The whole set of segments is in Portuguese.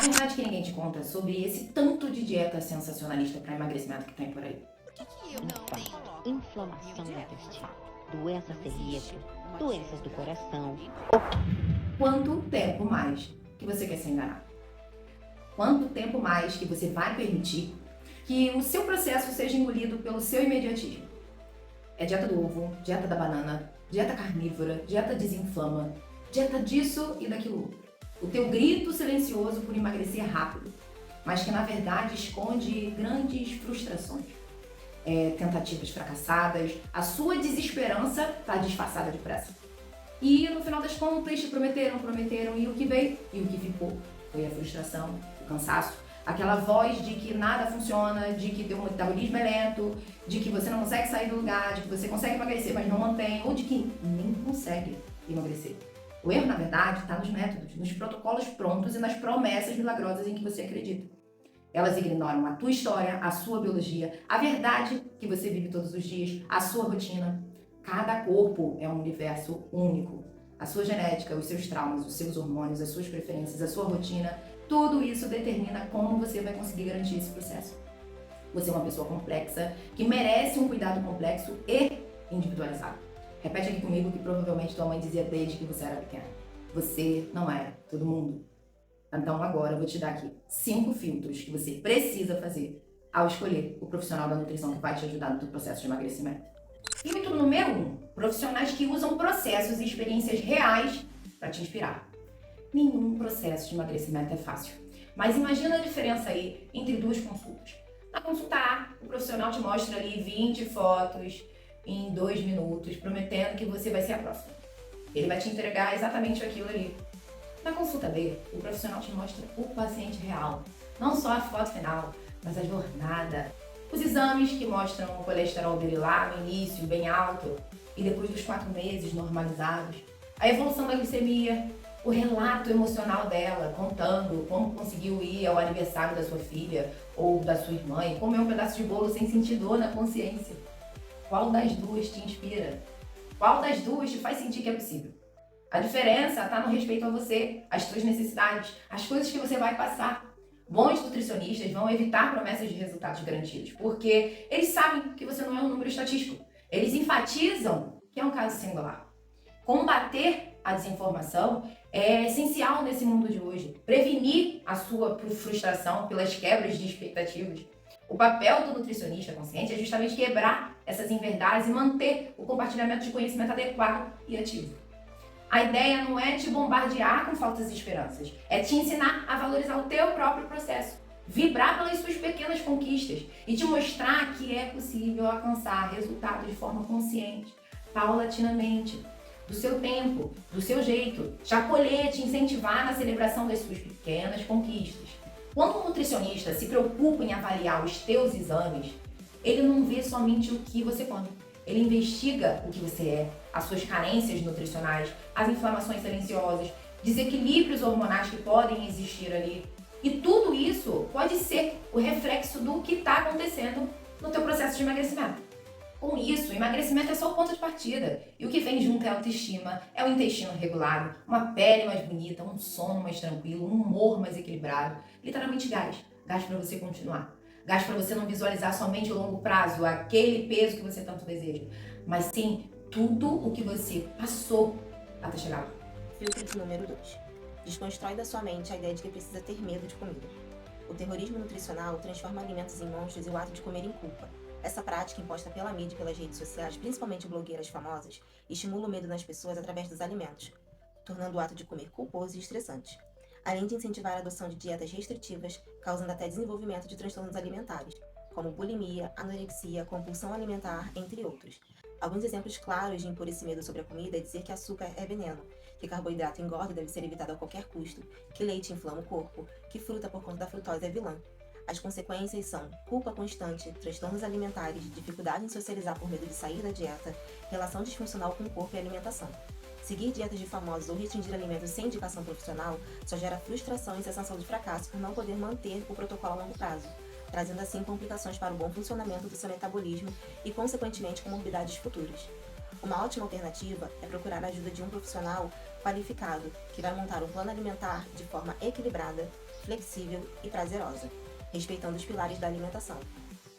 verdade que ninguém te conta sobre esse tanto de dieta sensacionalista para emagrecimento que tem por aí. Infarto, inflamação no intestino, doença celíaca, doenças do coração. Quanto tempo mais que você quer se enganar? Quanto tempo mais que você vai permitir que o seu processo seja engolido pelo seu imediatismo? É dieta do ovo, dieta da banana, dieta carnívora, dieta desinflama, dieta disso e daquilo outro. O teu grito silencioso por emagrecer rápido, mas que na verdade esconde grandes frustrações. Tentativas fracassadas, a sua desesperança está disfarçada de pressa. E no final das contas, prometeram, e o que veio e o que ficou foi a frustração, o cansaço, aquela voz de que nada funciona, de que teu metabolismo é lento, de que você não consegue sair do lugar, de que você consegue emagrecer, mas não mantém, ou de que nem consegue emagrecer. O erro, na verdade, está nos métodos, nos protocolos prontos e nas promessas milagrosas em que você acredita. Elas ignoram a tua história, a sua biologia, a verdade que você vive todos os dias, a sua rotina. Cada corpo é um universo único. A sua genética, os seus traumas, os seus hormônios, as suas preferências, a sua rotina, tudo isso determina como você vai conseguir garantir esse processo. Você é uma pessoa complexa, que merece um cuidado complexo e individualizado. Repete aqui comigo que provavelmente tua mãe dizia desde que você era pequena. Você não é todo mundo. Então agora eu vou te dar aqui 5 filtros que você precisa fazer ao escolher o profissional da nutrição que vai te ajudar no teu processo de emagrecimento. Filtro número 1. Profissionais que usam processos e experiências reais para te inspirar. Nenhum processo de emagrecimento é fácil, mas imagina a diferença aí entre duas consultas. Na consulta A, o profissional te mostra ali 20 fotos em 2 minutos, prometendo que você vai ser a próxima. Ele vai te entregar exatamente aquilo ali. Na consulta B, o profissional te mostra o paciente real, não só a foto final, mas a jornada. Os exames que mostram o colesterol dele lá no início, bem alto, e depois dos 4 meses normalizados. A evolução da glicemia, o relato emocional dela, contando como conseguiu ir ao aniversário da sua filha ou da sua irmã e comer um pedaço de bolo sem sentir dor na consciência. Qual das duas te inspira? Qual das duas te faz sentir que é possível? A diferença está no respeito a você, às suas necessidades, às coisas que você vai passar. Bons nutricionistas vão evitar promessas de resultados garantidos, porque eles sabem que você não é um número estatístico. Eles enfatizam que é um caso singular. Combater a desinformação é essencial nesse mundo de hoje. Prevenir a sua frustração pelas quebras de expectativas. O papel do nutricionista consciente é justamente quebrar essas inverdades e manter o compartilhamento de conhecimento adequado e ativo. A ideia não é te bombardear com falsas esperanças, é te ensinar a valorizar o teu próprio processo, vibrar pelas suas pequenas conquistas e te mostrar que é possível alcançar resultados de forma consciente, paulatinamente, do seu tempo, do seu jeito, te acolher, te incentivar na celebração das suas pequenas conquistas. Quando um nutricionista se preocupa em avaliar os teus exames, ele não vê somente o que você come. Ele investiga o que você é, as suas carências nutricionais, as inflamações silenciosas, desequilíbrios hormonais que podem existir ali. E tudo isso pode ser o reflexo do que está acontecendo no teu processo de emagrecimento. Com isso, o emagrecimento é só o ponto de partida. E o que vem junto é a autoestima, é o intestino regulado, uma pele mais bonita, um sono mais tranquilo, um humor mais equilibrado. Literalmente gás. Gás para você continuar. Gás para você não visualizar somente o longo prazo, aquele peso que você tanto deseja, mas sim tudo o que você passou até chegar lá. Filtro número 2. Desconstrói da sua mente a ideia de que precisa ter medo de comida. O terrorismo nutricional transforma alimentos em monstros e o ato de comer em culpa. Essa prática, imposta pela mídia e pelas redes sociais, principalmente blogueiras famosas, estimula o medo nas pessoas através dos alimentos, tornando o ato de comer culposo e estressante. Além de incentivar a adoção de dietas restritivas, causando até desenvolvimento de transtornos alimentares, como bulimia, anorexia, compulsão alimentar, entre outros. Alguns exemplos claros de impor esse medo sobre a comida é dizer que açúcar é veneno, que carboidrato engorda e deve ser evitado a qualquer custo, que leite inflama o corpo, que fruta por conta da frutose é vilã. As consequências são culpa constante, transtornos alimentares, dificuldade em socializar por medo de sair da dieta, relação disfuncional com o corpo e alimentação. Seguir dietas de famosos ou restringir alimentos sem indicação profissional só gera frustração e sensação de fracasso por não poder manter o protocolo a longo prazo, trazendo assim complicações para o bom funcionamento do seu metabolismo e, consequentemente, comorbidades futuras. Uma ótima alternativa é procurar a ajuda de um profissional qualificado que vai montar um plano alimentar de forma equilibrada, flexível e prazerosa, respeitando os pilares da alimentação,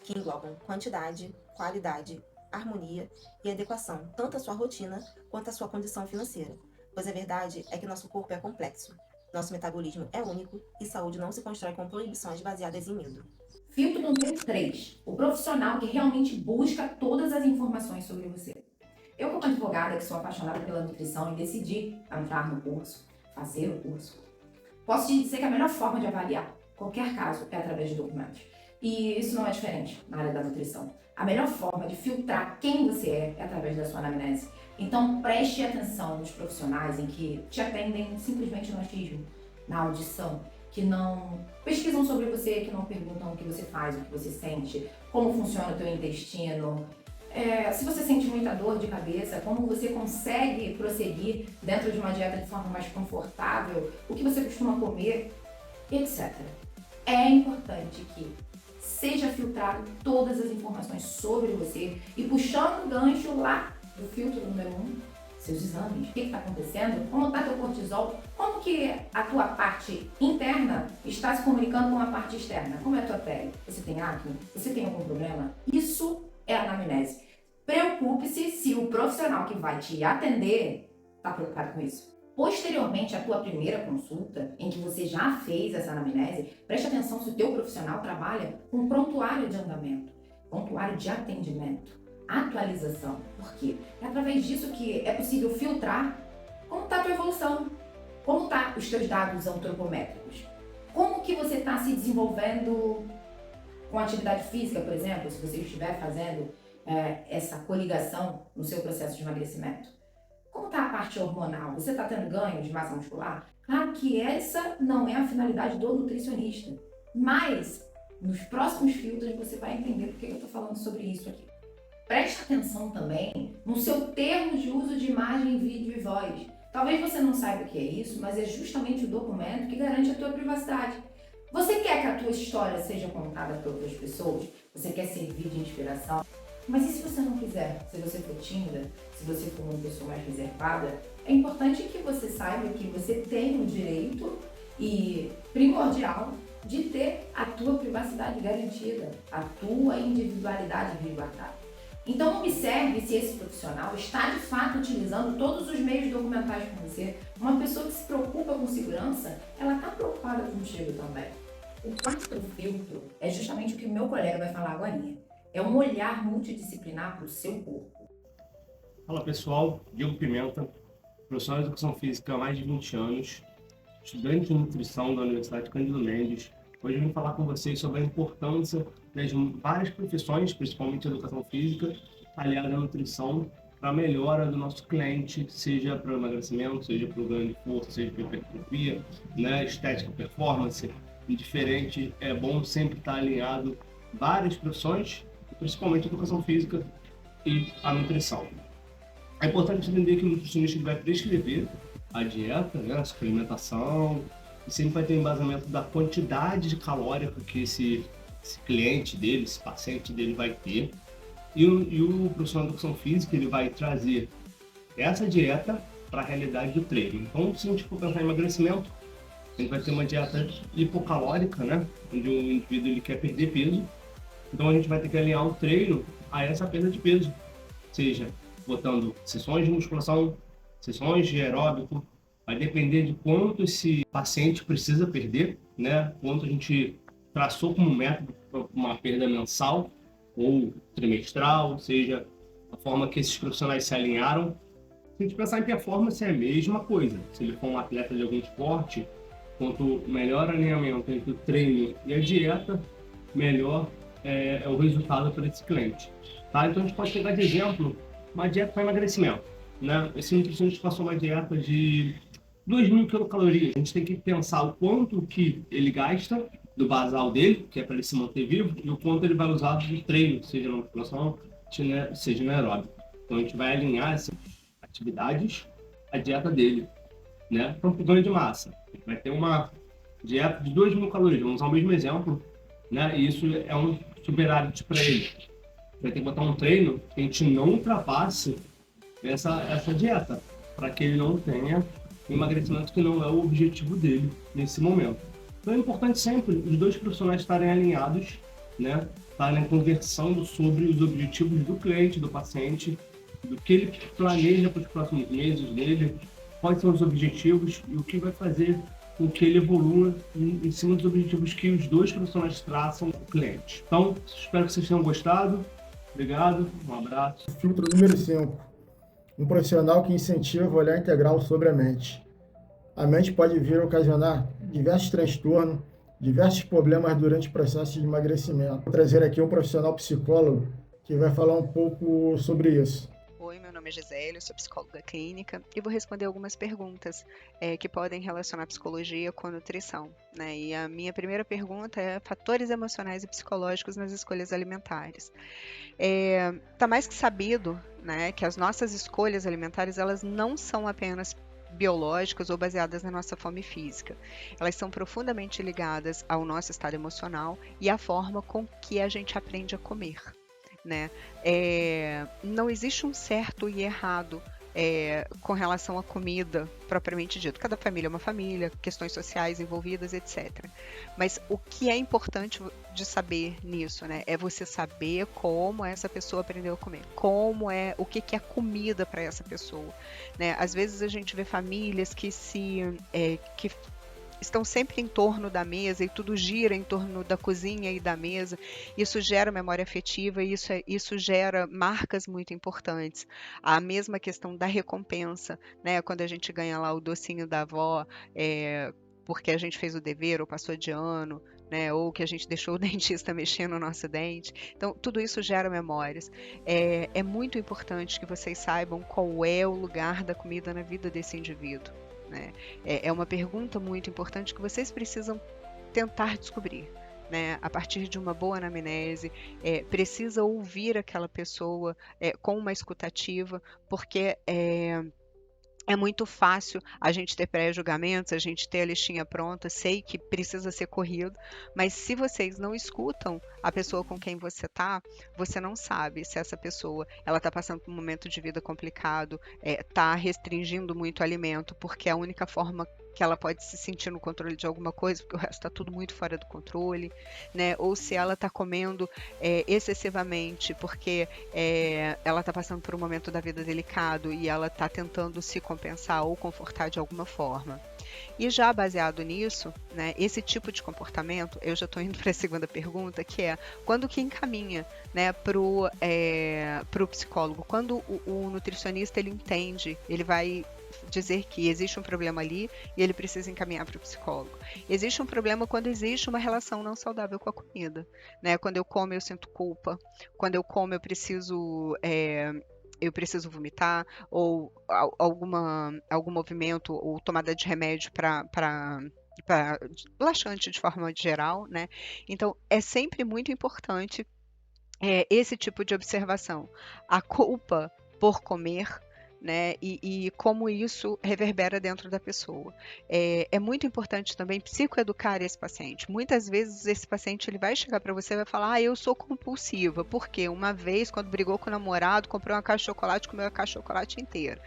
que englobam quantidade, qualidade, harmonia e adequação tanto à sua rotina quanto à sua condição financeira. Pois a verdade é que nosso corpo é complexo, nosso metabolismo é único e saúde não se constrói com proibições baseadas em medo. Filtro número 3. O profissional que realmente busca todas as informações sobre você. Eu, como advogada que sou apaixonada pela nutrição e decidi entrar no curso, fazer o curso, posso te dizer que a melhor forma de avaliar qualquer caso é através de documentos. E isso não é diferente na área da nutrição. A melhor forma de filtrar quem você é através da sua anamnese. Então preste atenção nos profissionais em que te atendem simplesmente no achismo, na audição, que não pesquisam sobre você, que não perguntam o que você faz, o que você sente, como funciona o teu intestino, se você sente muita dor de cabeça, como você consegue prosseguir dentro de uma dieta de forma mais confortável, o que você costuma comer, etc. É importante que seja filtrado todas as informações sobre você e puxando o gancho lá do filtro número 1, seus exames, o que está acontecendo, como está teu cortisol, como que a tua parte interna está se comunicando com a parte externa, como é a tua pele, você tem acne, você tem algum problema? Isso é anamnese. Preocupe-se se o profissional que vai te atender está preocupado com isso. Posteriormente à tua primeira consulta, em que você já fez essa anamnese, preste atenção se o teu profissional trabalha com prontuário de andamento, prontuário de atendimento, atualização. Por quê? É através disso que é possível filtrar como está a tua evolução, como estão os teus dados antropométricos, como que você está se desenvolvendo com atividade física, por exemplo, se você estiver fazendo essa coligação no seu processo de emagrecimento. Como está a parte hormonal? Você está tendo ganho de massa muscular? Claro que essa não é a finalidade do nutricionista, mas nos próximos filtros você vai entender por que eu estou falando sobre isso aqui. Preste atenção também no seu termo de uso de imagem, vídeo e voz. Talvez você não saiba o que é isso, mas é justamente o documento que garante a tua privacidade. Você quer que a tua história seja contada por outras pessoas? Você quer servir de inspiração? Mas e se você não quiser? Se você for tímida, se você for uma pessoa mais reservada, é importante que você saiba que você tem o direito e primordial de ter a tua privacidade garantida, a tua individualidade resguardada. Então observe se esse profissional está de fato utilizando todos os meios documentais com você. Uma pessoa que se preocupa com segurança, ela está preocupada contigo também. O quarto filtro é justamente o que o meu colega vai falar agora. É um olhar multidisciplinar para o seu corpo. Fala pessoal, Diego Pimenta, professor de Educação Física há mais de 20 anos, estudante de nutrição da Universidade Cândido Mendes. Hoje eu vim falar com vocês sobre a importância das várias profissões, principalmente a Educação Física, aliada à nutrição, para a melhora do nosso cliente, seja para o emagrecimento, seja para o ganho de força, seja para a hipertrofia, estética, performance, indiferente. É bom sempre estar alinhado várias profissões, principalmente a Educação Física e a nutrição. É importante entender que o nutricionista vai prescrever a dieta, a suplementação, e sempre vai ter embasamento da quantidade de calórica que esse cliente dele, esse paciente dele vai ter. E o profissional de Educação Física ele vai trazer essa dieta para a realidade do treino. Então, se a gente for pensar em emagrecimento, a gente vai ter uma dieta hipocalórica, onde o indivíduo ele quer perder peso. Então a gente vai ter que alinhar o treino a essa perda de peso, seja botando sessões de musculação, sessões de aeróbico, vai depender de quanto esse paciente precisa perder, quanto a gente traçou como método para uma perda mensal ou trimestral, seja a forma que esses profissionais se alinharam. Se a gente pensar em performance é a mesma coisa, se ele for um atleta de algum esporte, quanto melhor alinhamento entre o treino e a dieta, melhor é o resultado para esse cliente. Tá? Então a gente pode pegar de exemplo uma dieta para emagrecimento. Esse nutricionista passou uma dieta de 2.000 quilocalorias. A gente tem que pensar o quanto que ele gasta do basal dele, que é para ele se manter vivo, e o quanto ele vai usar de treino, seja na musculação, seja no aeróbico. Então a gente vai alinhar essas atividades à dieta dele. Então, para o ganho de massa, a gente vai ter uma dieta de 2.000 calorias. Vamos usar o mesmo exemplo, e isso é um superávit para ele. Vai ter que botar um treino que a gente não ultrapasse essa dieta, para que ele não tenha um emagrecimento que não é o objetivo dele nesse momento. Então é importante sempre os dois profissionais estarem alinhados, né? Estarem conversando sobre os objetivos do cliente, do paciente, do que ele planeja para os próximos meses dele, quais são os objetivos e o que vai fazer com que ele evolua em cima dos objetivos que os dois profissionais traçam para o cliente. Então, espero que vocês tenham gostado. Obrigado, um abraço. Filtro número 5. Um profissional que incentiva o olhar integral sobre a mente. A mente pode vir a ocasionar diversos transtornos, diversos problemas durante o processo de emagrecimento. Vou trazer aqui um profissional psicólogo que vai falar um pouco sobre isso. Oi, meu nome é Gisele, eu sou psicóloga clínica e vou responder algumas perguntas que podem relacionar psicologia com nutrição, né? E a minha primeira pergunta é fatores emocionais e psicológicos nas escolhas alimentares. Tá mais que sabido, né, que as nossas escolhas alimentares, elas não são apenas biológicas ou baseadas na nossa fome física. Elas são profundamente ligadas ao nosso estado emocional e à forma com que a gente aprende a comer, né? Não existe um certo e errado com relação à comida propriamente dito. Cada família é uma família, questões sociais envolvidas, etc. Mas o que é importante de saber nisso, né, é você saber como essa pessoa aprendeu a comer, o que é comida para essa pessoa, né? Às vezes a gente vê famílias que estão sempre em torno da mesa e tudo gira em torno da cozinha e da mesa. Isso gera memória afetiva e isso gera marcas muito importantes. A mesma questão da recompensa, né? Quando a gente ganha lá o docinho da avó, porque a gente fez o dever ou passou de ano, né? Ou que a gente deixou o dentista mexer no nosso dente. Então, tudo isso gera memórias. É muito importante que vocês saibam qual é o lugar da comida na vida desse indivíduo, né? É uma pergunta muito importante que vocês precisam tentar descobrir, né? A partir de uma boa anamnese, precisa ouvir aquela pessoa com uma escutativa, porque é muito fácil a gente ter pré-julgamentos, a gente ter a listinha pronta, sei que precisa ser corrido, mas se vocês não escutam a pessoa com quem você tá, você não sabe se essa pessoa ela tá passando por um momento de vida complicado, tá restringindo muito alimento, porque é a única forma que ela pode se sentir no controle de alguma coisa, porque o resto está tudo muito fora do controle, né? Ou se ela está comendo excessivamente, porque ela está passando por um momento da vida delicado e ela está tentando se compensar ou confortar de alguma forma. E já baseado nisso, né, esse tipo de comportamento, eu já estou indo para a segunda pergunta, que é quando que encaminha, né, pro psicólogo, quando o nutricionista ele entende, ele vai dizer que existe um problema ali e ele precisa encaminhar para o psicólogo. Existe um problema quando existe uma relação não saudável com a comida, né? Quando eu como eu sinto culpa, quando eu como eu preciso vomitar, ou algum movimento ou tomada de remédio para laxante de forma geral, né? Então é sempre muito importante esse tipo de observação. A culpa por comer, né, e como isso reverbera dentro da pessoa. É muito importante também psicoeducar esse paciente. Muitas vezes esse paciente ele vai chegar para você e vai falar: eu sou compulsiva, porque uma vez, quando brigou com o namorado, comprou uma caixa de chocolate e comeu a caixa de chocolate inteira.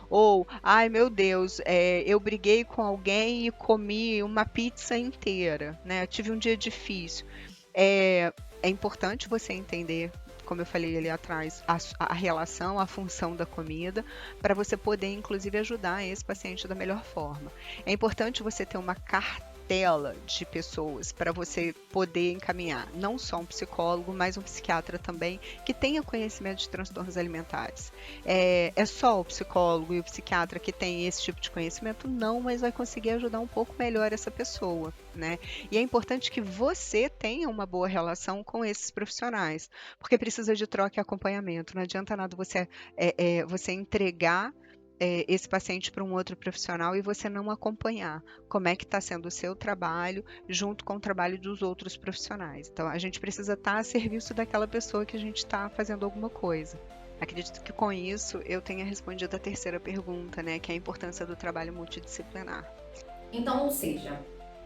Ou, ai meu Deus, eu briguei com alguém e comi uma pizza inteira, né? Tive um dia difícil. É importante você entender, como eu falei ali atrás, a relação, a função da comida, para você poder, inclusive, ajudar esse paciente da melhor forma. É importante você ter uma cartela de pessoas para você poder encaminhar, não só um psicólogo, mas um psiquiatra também, que tenha conhecimento de transtornos alimentares. É só o psicólogo e o psiquiatra que tem esse tipo de conhecimento? Não, mas vai conseguir ajudar um pouco melhor essa pessoa, né? E é importante que você tenha uma boa relação com esses profissionais, porque precisa de troca e acompanhamento. Não adianta nada você entregar esse paciente para um outro profissional e você não acompanhar como é que está sendo o seu trabalho junto com o trabalho dos outros profissionais. Então, a gente precisa estar a serviço daquela pessoa que a gente está fazendo alguma coisa. Acredito que com isso eu tenha respondido a terceira pergunta, né, que é a importância do trabalho multidisciplinar. Então, ou seja,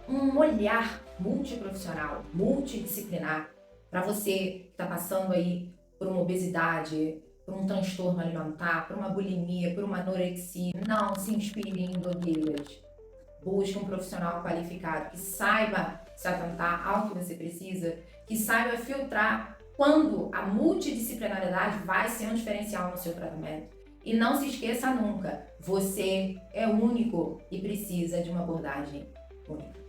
um olhar multiprofissional, multidisciplinar, para você que está passando aí por uma obesidade, por um transtorno alimentar, por uma bulimia, por uma anorexia. Não se inspire em blogueiras. Busque um profissional qualificado que saiba se atentar ao que você precisa, que saiba filtrar quando a multidisciplinaridade vai ser um diferencial no seu tratamento. E não se esqueça nunca, você é único e precisa de uma abordagem única.